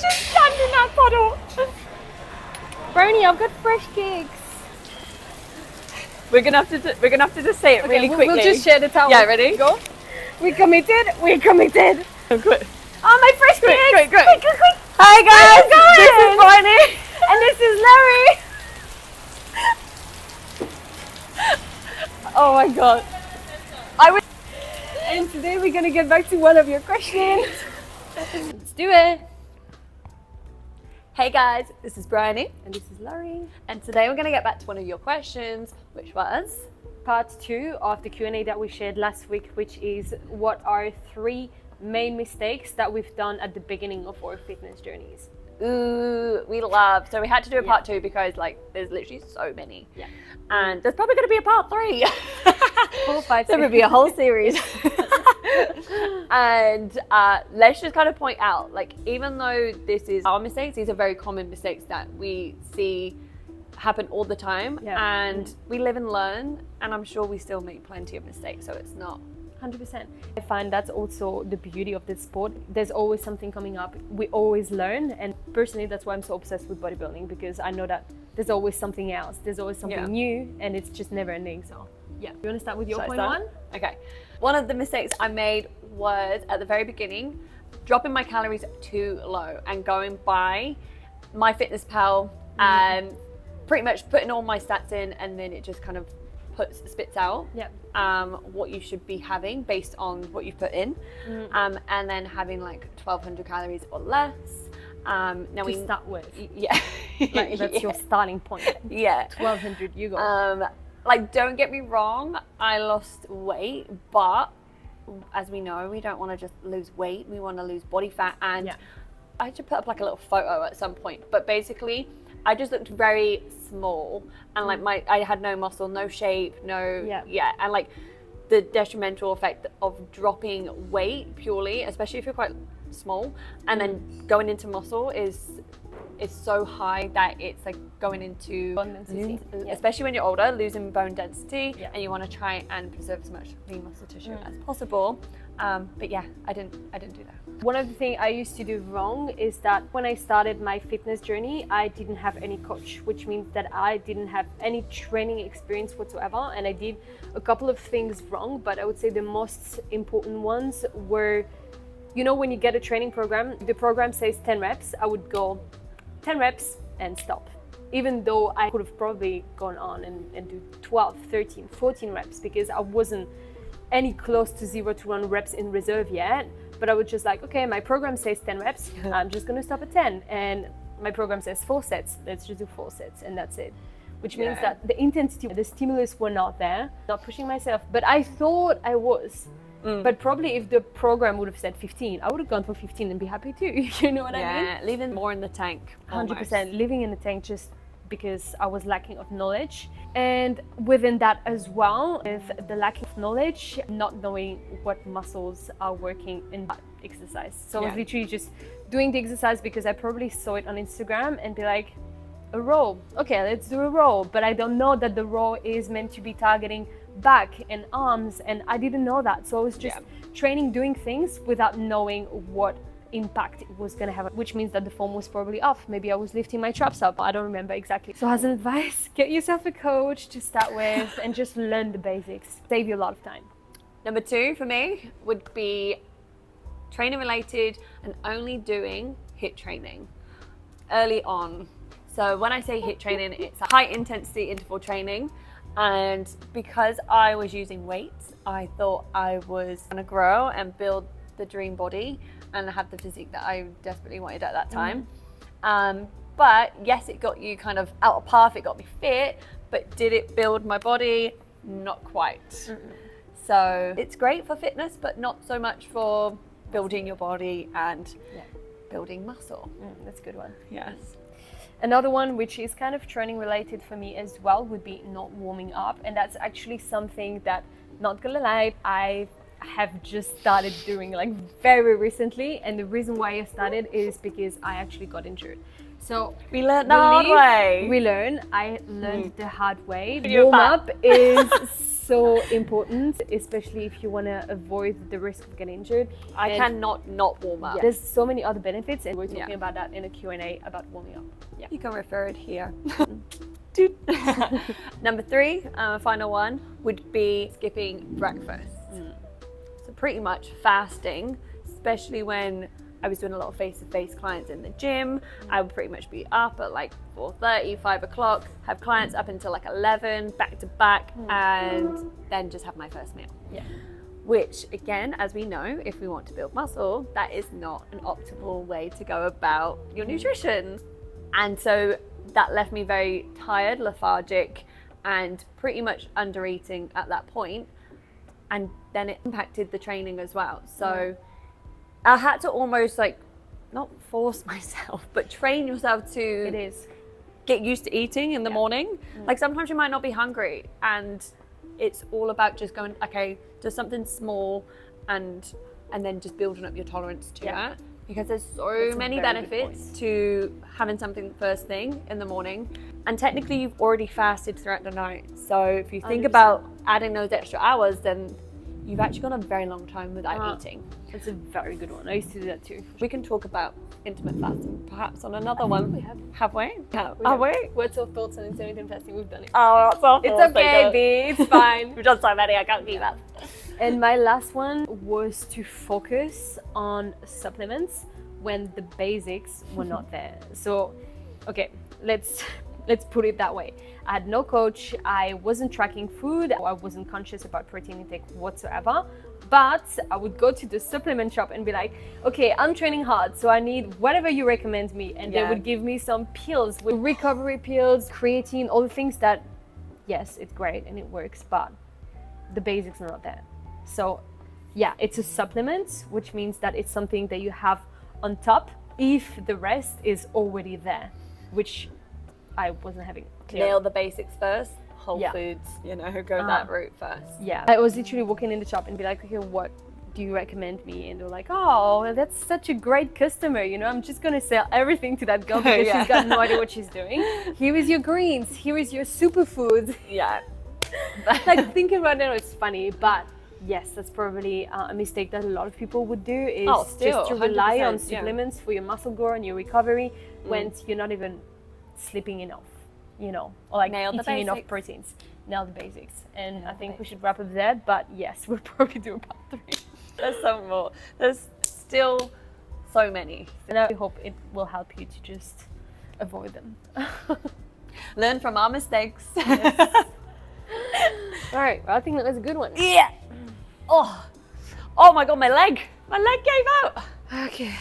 just stand in that puddle. Bryony, I've got fresh cakes. We're gonna have to just say it really quickly. We'll just share the towel. Yeah, ready? Go. We committed. We're committed. Quick. Oh, my fresh cakes! Quick. Quick. Hi guys, this is Bryony. And this is Lauri. Oh my god. And today we're gonna get back to one of your questions. Let's do it. Hey guys, this is Bryony. And this is Lauri. And today we're gonna get back to one of your questions, which was Part 2 of the Q&A that we shared last week, which is what are 3 main mistakes that we've done at the beginning of our fitness journeys. ooh, we love. So we had to do a part 2 because like there's literally so many. Yeah. And there's probably gonna be a part 3. 4, 5, There would be a whole series. And let's just kind of point out, like, even though this is our mistakes, these are very common mistakes that we see happen all the time. Yeah. And we live and learn, and I'm sure we still make plenty of mistakes, so it's not 100%. I find that's also the beauty of this sport. There's always something coming up. We always learn, and personally that's why I'm so obsessed with bodybuilding, because I know that there's always something else. There's always something new, and it's just never ending. So yeah, you want to start with your point 1? Okay. One of the mistakes I made was at the very beginning, dropping my calories too low and going by MyFitnessPal and pretty much putting all my stats in, and then it just kind of spits out what you should be having based on what you've put in, and then having like 1,200 calories or less. Now we start with, like that's your starting point. 1,200, you go. Like, don't get me wrong, I lost weight, but as we know, we don't want to just lose weight, we want to lose body fat. And I should put up like a little photo at some point, but basically I just looked very small, and like I had no muscle, no shape, and like the detrimental effect of dropping weight purely, especially if you're quite small, and then going into muscle is so high that it's like going into bone density, especially when you're older, losing bone density, and you want to try and preserve as much lean muscle tissue as possible. But yeah, I didn't do that. One of the things I used to do wrong is that when I started my fitness journey, I didn't have any coach, which means that I didn't have any training experience whatsoever, and I did a couple of things wrong. But I would say the most important ones were, you know, when you get a training program, the program says 10 reps, I would go 10 reps and stop, even though I could have probably gone on and do 12, 13, 14 reps, because I wasn't any close to 0 to 1 reps in reserve yet. But I was just like, okay, my program says 10 reps, I'm just gonna stop at 10. And my program says 4 sets, let's just do 4 sets, and that's it. Which means that the intensity, the stimulus were not there, not pushing myself, but I thought I was. But probably if the program would have said 15, I would have gone for 15 and be happy too. You know what I mean? Yeah, leaving more in the tank. 100%, living in the tank, just because I was lacking of knowledge. And within that as well, with the lack of knowledge, not knowing what muscles are working in that exercise. So I was literally just doing the exercise because I probably saw it on Instagram and be like, a row, okay, let's do a row. But I don't know that the row is meant to be targeting back and arms, and I didn't know that. So I was just training, doing things without knowing what impact it was going to have, which means that the form was probably off. Maybe I was lifting my traps up, I don't remember exactly. So as an advice, get yourself a coach to start with and just learn the basics. Save you a lot of time. Number 2 for me would be training related and only doing HIIT training early on. So when I say HIIT training, it's a high intensity interval training. And because I was using weights, I thought I was gonna grow and build the dream body and have the physique that I desperately wanted at that time. But yes, it got you kind of out of path, it got me fit, but did it build my body? Not quite. So it's great for fitness, but not so much for building your body and building muscle. That's a good one. Yes. Another one, which is kind of training related for me as well, would be not warming up. And that's actually something that, not gonna lie, I have just started doing like very recently, and the reason why I started is because I actually got injured. So we learned the hard way. I learned the hard way. You're Warm fat. up is so important, especially if you want to avoid the risk of getting injured. I And cannot not warm up. yeah, there's so many other benefits, and we're talking Yeah. about that in a Q&A about warming up. Yeah. You can refer it here. Number 3, final one, would be skipping breakfast. So pretty much fasting, especially when I was doing a lot of face-to-face clients in the gym. I would pretty much be up at like 4:30, 5 o'clock, have clients up until like 11, back to back, and then just have my first meal. Yeah. Which again, as we know, if we want to build muscle, that is not an optimal way to go about your nutrition. And so that left me very tired, lethargic, and pretty much under eating at that point. And then it impacted the training as well. So I had to almost like, not force myself, but train yourself to It is. get used to eating in the morning. Like sometimes you might not be hungry, and it's all about just going, okay, just something small, and then just building up your tolerance to it. Because there's so many benefits to having something first thing in the morning. And technically you've already fasted throughout the night. So if you think 100%. about adding those extra hours, then you've actually gone a very long time without eating. It's a very good one. I used to do that too. We can talk about intermittent fasting perhaps on another one. We have. Have we? Have. Have we? What's your thoughts on intermittent fasting? We've done it. Oh, that's awful. It's okay, B. It's fine. We've done so many, I can't keep up. And my last one was to focus on supplements when the basics were not there. So, okay, let's put it that way. I had no coach. I wasn't tracking food. I wasn't conscious about protein intake whatsoever. But I would go to the supplement shop and be like, okay, I'm training hard, so I need whatever you recommend me. And they would give me some pills, with recovery pills, creatine, all the things that, yes, it's great and it works, but the basics are not there. So yeah, it's a supplement, which means that it's something that you have on top if the rest is already there, which I wasn't having. Nail the basics first. Whole Yeah. foods, you know, go that route first. Yeah, I was literally walking in the shop and be like, okay, what do you recommend me? And they're like, oh, that's such a great customer, you know, I'm just gonna sell everything to that girl because she's got no idea what she's doing. Here is your greens, here is your superfoods. Yeah. Like thinking about it, it's funny, but yes, that's probably a mistake that a lot of people would do, is just to rely on 100%, supplements for your muscle growth and your recovery when you're not even sleeping enough, you know, or like Nail the eating enough basics. proteins. Nail the basics. And I think we should wrap up there, but yes, we'll probably do a part 3. There's some more. There's still so many. And I hope it will help you to just avoid them. Learn from our mistakes. All right, well, I think that was a good one. Yeah. Oh my God, my leg gave out. Okay,